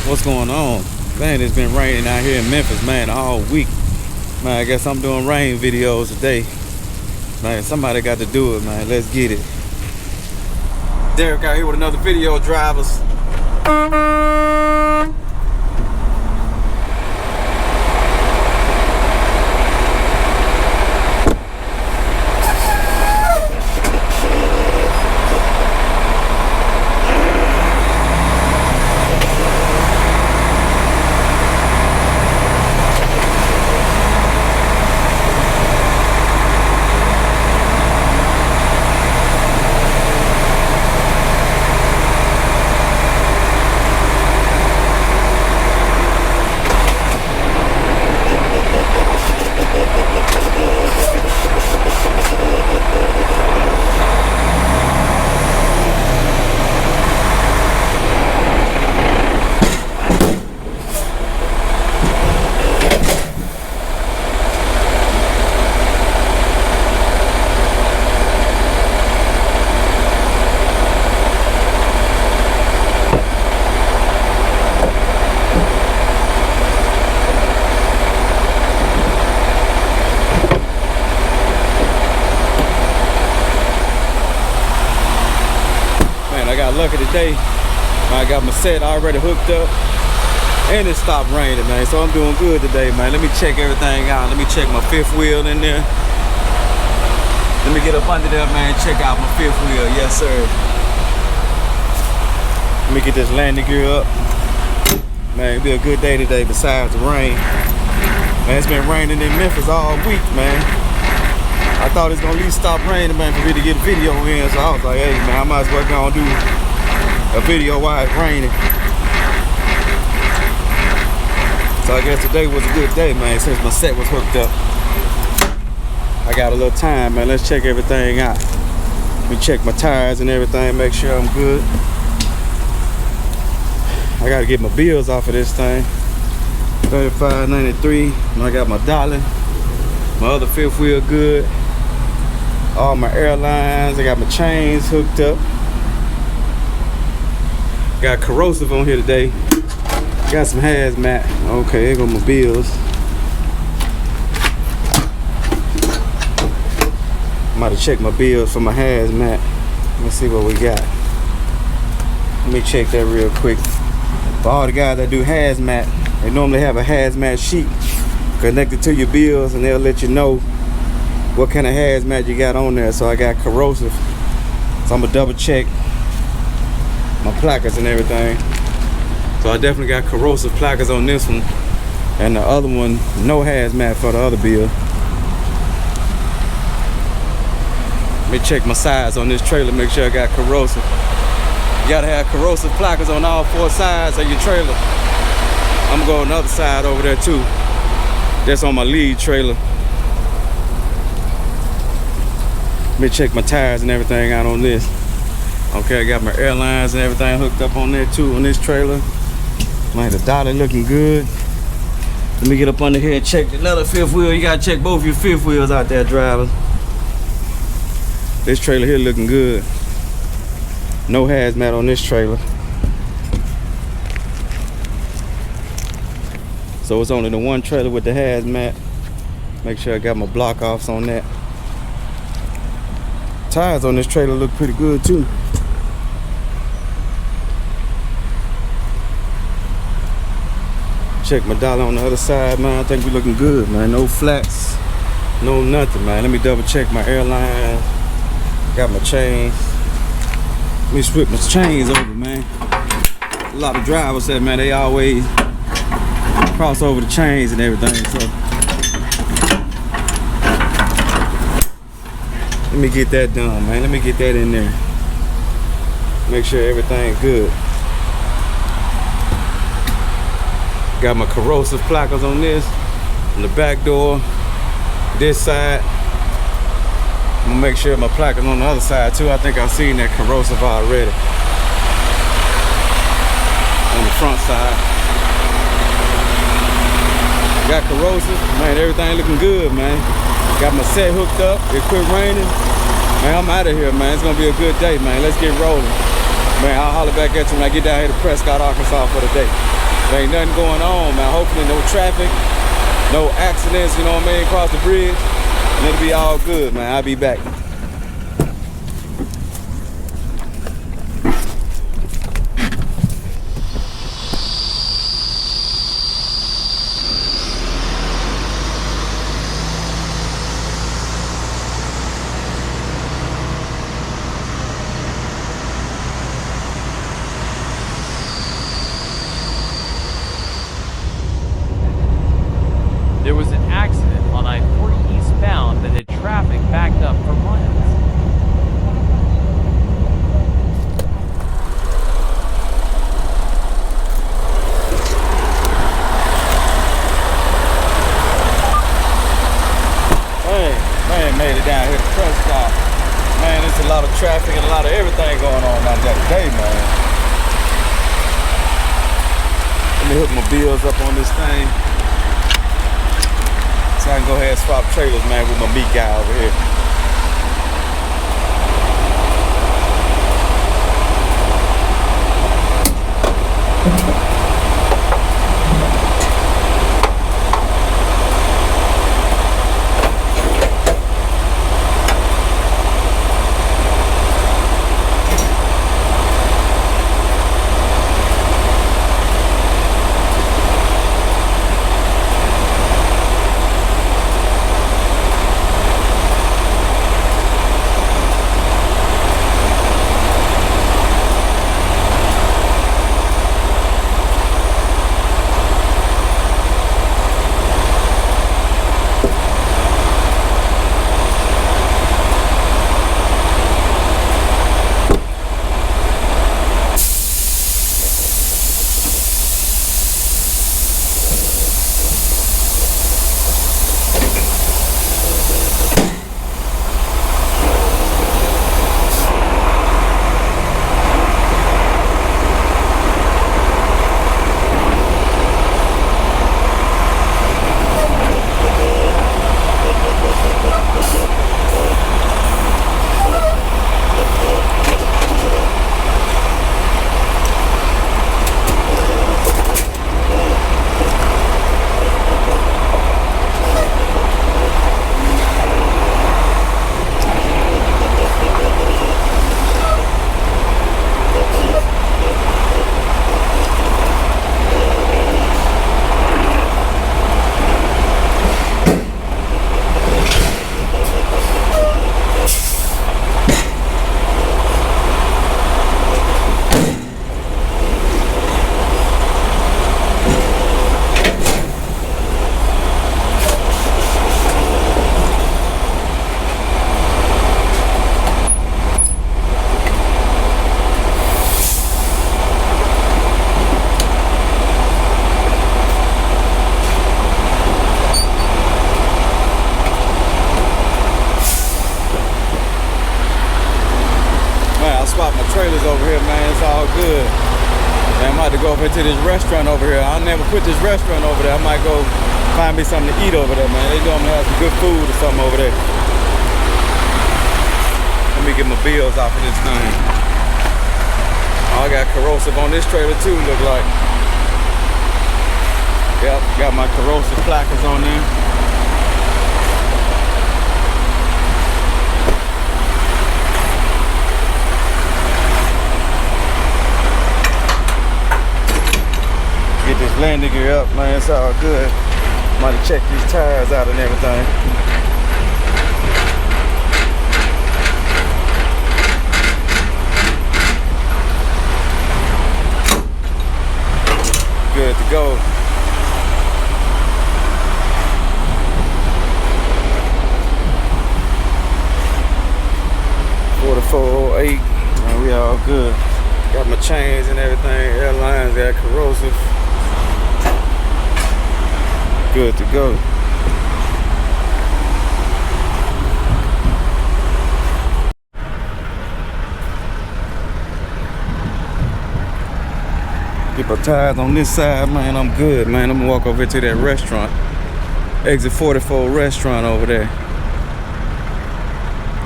What's going on? Man, it's been raining out here in Memphis, man, all week. Man, I guess I'm doing rain videos today. Man, somebody got to do it, man. Let's get it. Derek out here with another video, drivers. I got lucky today. I got my set already hooked up and it stopped raining, man, so I'm doing good today, man. Let me check everything out. Let me check my fifth wheel in there. Let me get up under there, man, check out my fifth wheel. Yes, sir. Let me get this landing gear up. Man, it'll be a good day today besides the rain. Man, it's been raining in Memphis all week, man. I thought it was gonna at least stop raining, man, for me to get a video in. So I was like, hey, man, I might as well go and do a video while it's raining. So I guess today was a good day, man, since my set was hooked up. I got a little time, man. Let's check everything out. Let me check my tires and everything, make sure I'm good. I gotta get my bills off of this thing. $35.93. I got my dollar. My other fifth wheel good. All my airlines, I got my chains hooked up. Got corrosive on here today. Got some hazmat. Okay, here go my bills. I'm about to check my bills for my hazmat. Let's see what we got. Let me check that real quick. For all the guys that do hazmat, they normally have a hazmat sheet connected to your bills, and they'll let you know what kind of hazmat you got on there. So I got corrosive, so I'm gonna double check my placards and everything. So I definitely got corrosive placards on this one, and the other one no hazmat for the other bill. Let me check my sides on this trailer, make sure I got corrosive. You gotta have corrosive placards on all four sides of your trailer. I'm gonna go on the other side over there too. That's on my lead trailer. Let me check my tires and everything out on this. Okay, I got my airlines and everything hooked up on there too on this trailer. Man, the dollar looking good. Let me get up under here and check another fifth wheel. You gotta check both your fifth wheels out there, drivers. This trailer here looking good. No hazmat on this trailer. So it's only the one trailer with the hazmat. Make sure I got my block offs on that. Tires on this trailer look pretty good too. Check my dollar on the other side, man. I think we looking good, man. No flats, no nothing, man. Let me double check my airline. Got my chains. Let me switch my chains over, man. A lot of drivers said, man, they always cross over the chains and everything, so let me get that done, man. Let me get that in there. Make sure everything's good. Got my corrosive placards on this, on the back door, this side. I'm gonna make sure my placards on the other side too. I think I've seen that corrosive already. On the front side. Got corrosive, man, everything looking good, man. Got my set hooked up, it quit raining. Man, I'm out of here, man. It's gonna be a good day, man. Let's get rolling. Man, I'll holler back at you when I get down here to Prescott, Arkansas for the day. There ain't nothing going on, man. Hopefully no traffic, no accidents, you know what I mean, across the bridge. And it'll be all good, man. I'll be back. There was an accident on I-40 eastbound that had traffic backed up for miles. Man, made it down here to truck stop. Man, there's a lot of traffic and a lot of everything going on out there today, man. Let me hook my bills up on this thing. So I can go ahead and swap trailers, man, with my meat guy over here. Trailers over here, man. It's all good. Man, I'm about to go over to this restaurant over here. I'll never quit this restaurant over there. I might go find me something to eat over there, man. They normally have some good food or something over there. Let me get my bills off of this thing. Oh, I got corrosive on this trailer too, look like. Yep, got my corrosive placards on there. Get this landing gear up, man. It's all good. I'm about to check these tires out and everything. Good to go. $44.08. Man, we all good. Got my chains and everything. Airlines got corrosive. Good to go. Get my tires on this side, man. I'm good, man. I'm gonna walk over to that restaurant. Exit 44 restaurant over there.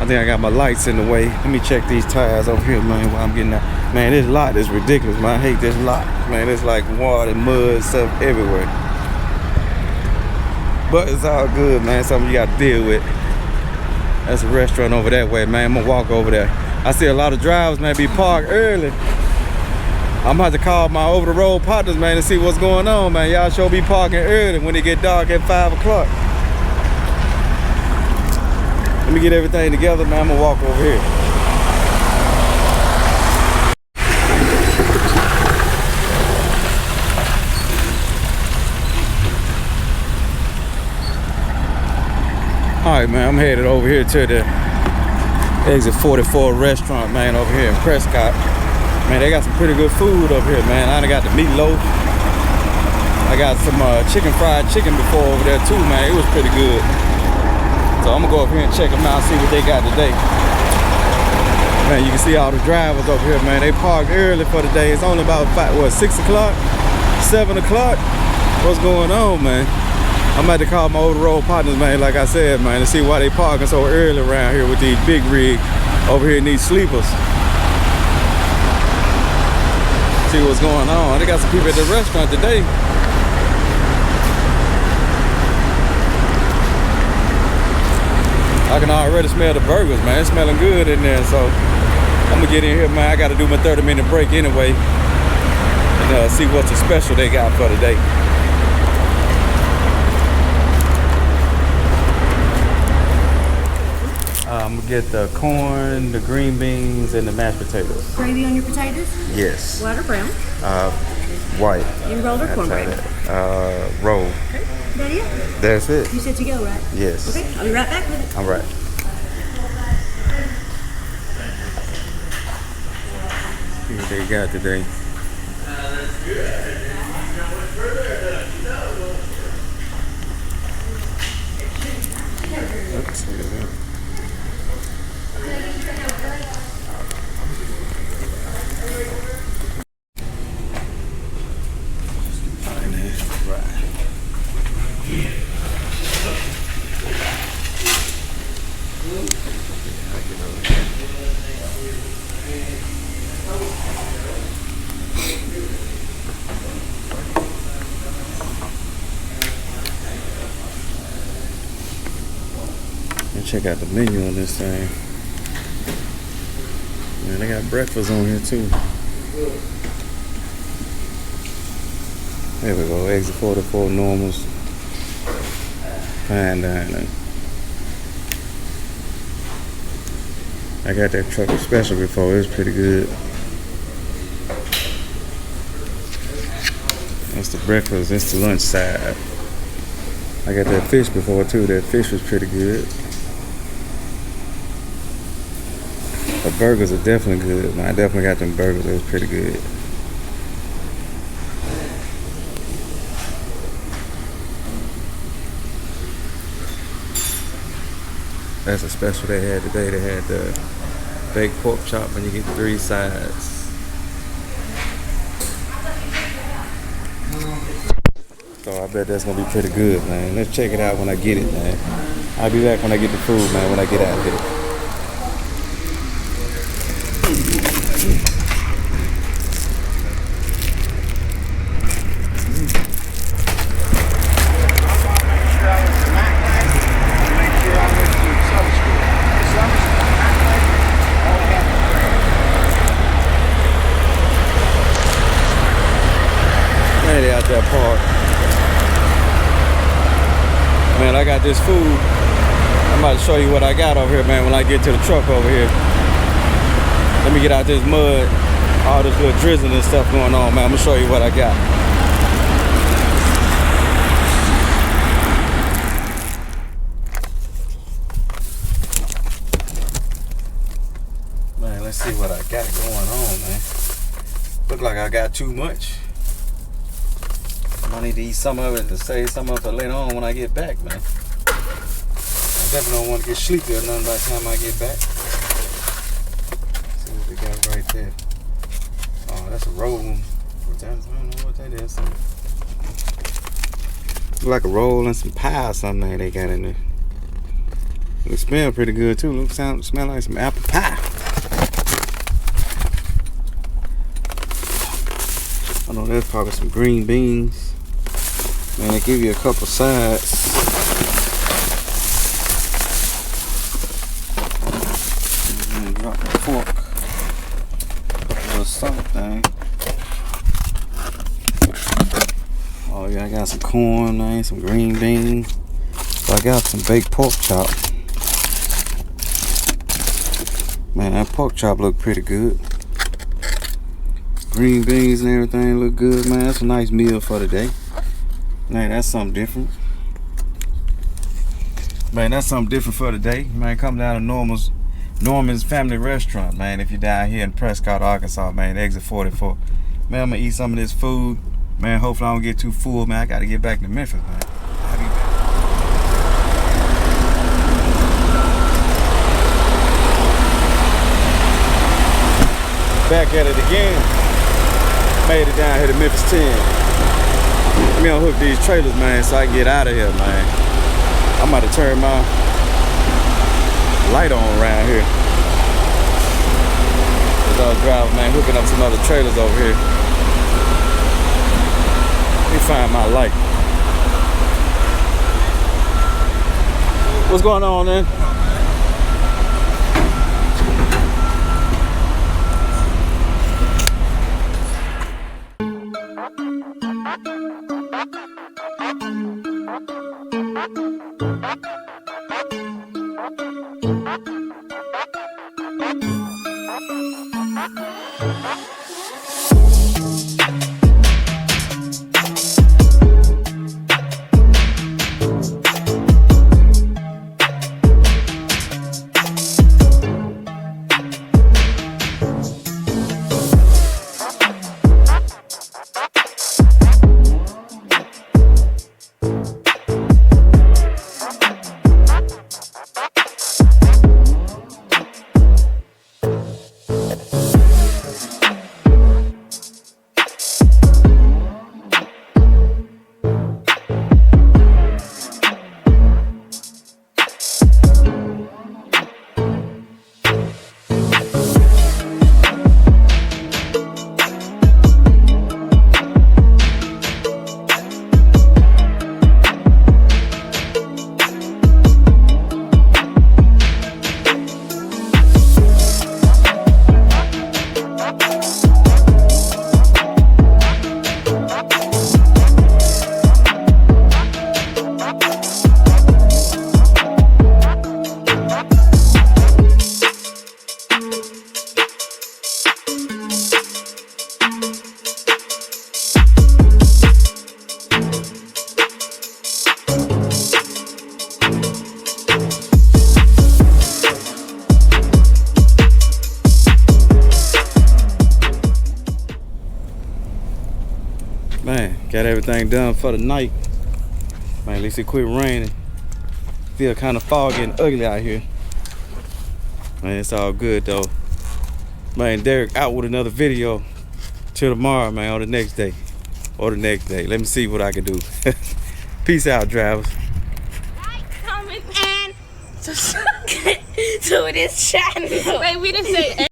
I think I got my lights in the way. Let me check these tires over here, man, while I'm getting out. Man, this lot is ridiculous, man. I hate this lot. Man, it's like water, mud, stuff everywhere. But it's all good, man. Something you got to deal with. That's a restaurant over that way, man. I'm gonna walk over there. I see a lot of drivers, man, be parked early. I'm about to call my over-the-road partners, man, to see what's going on, man. Y'all sure be parking early when it get dark at 5 o'clock. Let me get everything together, man. I'm gonna walk over here. All right, man, I'm headed over here to the Exit 44 restaurant, man, over here in Prescott. Man, they got some pretty good food over here, man. I done got the meatloaf. I got some fried chicken before over there too, man. It was pretty good. So I'm gonna go over here and check them out, see what they got today. Man, you can see all the drivers over here, man. They parked early for the day. It's only about 6 o'clock, 7 o'clock. What's going on, man? I'm about to call my over-the-road partners, man, like I said, man, to see why they parking so early around here with these big rigs over here in these sleepers. See what's going on. They got some people at the restaurant today. I can already smell the burgers, man. It's smelling good in there, so I'm gonna get in here, man. I gotta do my 30-minute break anyway and see what's the special they got for today. I'm gonna get the corn, the green beans, and the mashed potatoes. Gravy on your potatoes? Yes. White or brown? White. And rolled or cornbread? Roll. Okay. That it? That's it. You said to go, right? Yes. Okay, I'll be right back with it. All right. See what they got today. Oops, look at that. Check out the menu on this thing. Man, they got breakfast on here too. There we go. Exit 44 normals. Fine dining. I got that trucker special before. It was pretty good. That's the breakfast. That's the lunch side. I got that fish before too. That fish was pretty good. The burgers are definitely good, man. I definitely got them burgers. It was pretty good. That's a special they had today. They had the baked pork chop and you get 3 sides. So I bet that's gonna be pretty good, man. Let's check it out when I get it, man. I'll be back when I get the food, man, when I get out of here. Out that park. Man, I got this food. I'm about to show you what I got over here, man, when I get to the truck over here. Let me get out this mud. All this little drizzling and stuff going on, man. I'm gonna show you what I got. Man, let's see what I got going on, man. Look like I got too much. I need to eat some of it to save some of it for later on when I get back, man. I definitely don't want to get sleepy or nothing by the time I get back. See what we got right there. Oh, that's a roll. I don't know what that is. Look like a roll and some pie or something they got in there. It smells pretty good too. Look, smell like some apple pie. I know there's probably some green beans. Man, they give you a couple sides. And drop the fork. A little something. Oh yeah, I got some corn, man, some green beans. So I got some baked pork chop. Man, that pork chop look pretty good. Green beans and everything look good, man. That's a nice meal for the day. Man, that's something different. Man, that's something different for the day. Man, come down to Norman's Family Restaurant, man. If you're down here in Prescott, Arkansas, man, exit 44. Man, I'm gonna eat some of this food. Man, hopefully I don't get too full, man. I gotta get back to Memphis, man. I'll be back. Back at it again. Made it down here to Memphis 10. Let me unhook these trailers, man, so I can get out of here, man. I'm about to turn my light on around here. As I was driving, man, hooking up some other trailers over here. Let me find my light. What's going on, man? Man, got everything done for the night. Man, at least it quit raining. Still kind of foggy and ugly out here. Man, it's all good though. Man, Derek out with another video. Till tomorrow, man, or the next day. Or the next day. Let me see what I can do. Peace out, drivers. Like, comment, and subscribe to this channel. Wait, we didn't say